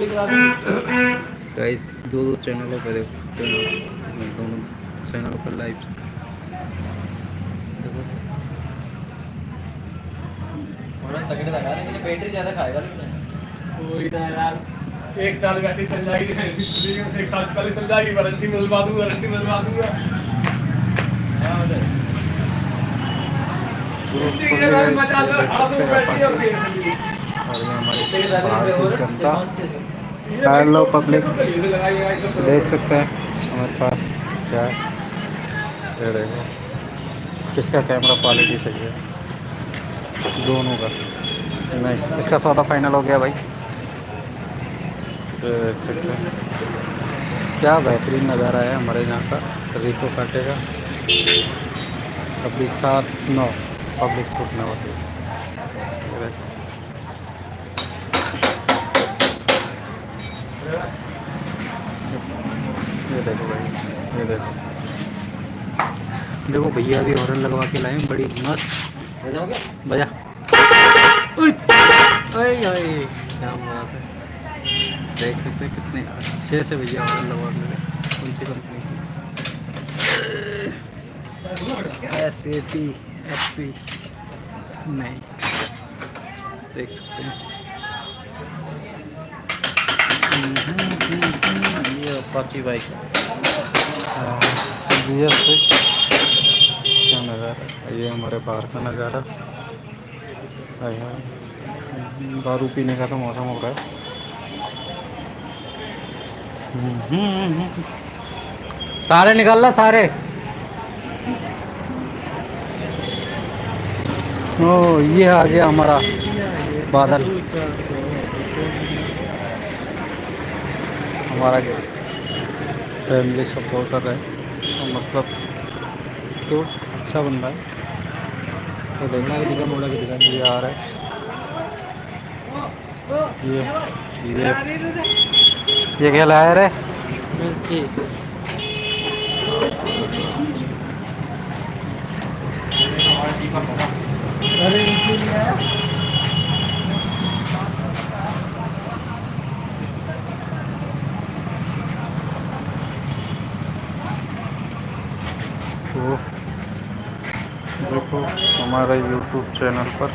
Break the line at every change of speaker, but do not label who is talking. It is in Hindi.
गाइस दो दो चैनलों पर देख सकते हैं आप, मैं दोनों चैनलों पर लाइव देखो।
तगड़े लगा लेकिन बैटरी ज्यादा खाएगा लेकिन
कोई ना यार, एक साल बैटरी चल जाएगी, एक साल पहले चल जाएगी, वारंटी मिलवा दूंगा।
और ये हमारे भारतीय जनता हेलो पब्लिक देख सकते हैं हमारे पास क्या है। ये देखो किसका कैमरा क्वालिटी सही है, दोनों का। नहीं, इसका सौदा फाइनल हो गया भाई। ये देख सकते हैं क्या बेहतरीन नज़ारा है हमारे यहाँ का। रिको काटेगा अभी 7-9 पब्लिक छूटने वाली है। ये देखो भाई, ये देखो देखो भैया भी हॉर्न लगवा के लाए, बड़ी मस्त बजा। ओए क्या बात है, देख सकते हैं कितने अच्छे से भैया हॉर्न लगवा के लाए। कौन सी कंपनी की? SAT नहीं, देख सकते हैं ये अपाची बाइक BS6 क्या नज़ारा। ये हमारे बाहर का नज़ारा। दारू पीने का तो मौसम हो रहा है। सारे निकाल ला सारे। ओ ये आ गया हमारा बादल, हमारा फैमिली सपोर्टर है, मतलब तो अच्छा बंदा है। तो देखना कि दिखा मोड़ा कि दिखा ये आ रहा है। ये क्या लाया रे? तो देखो हमारे YouTube चैनल पर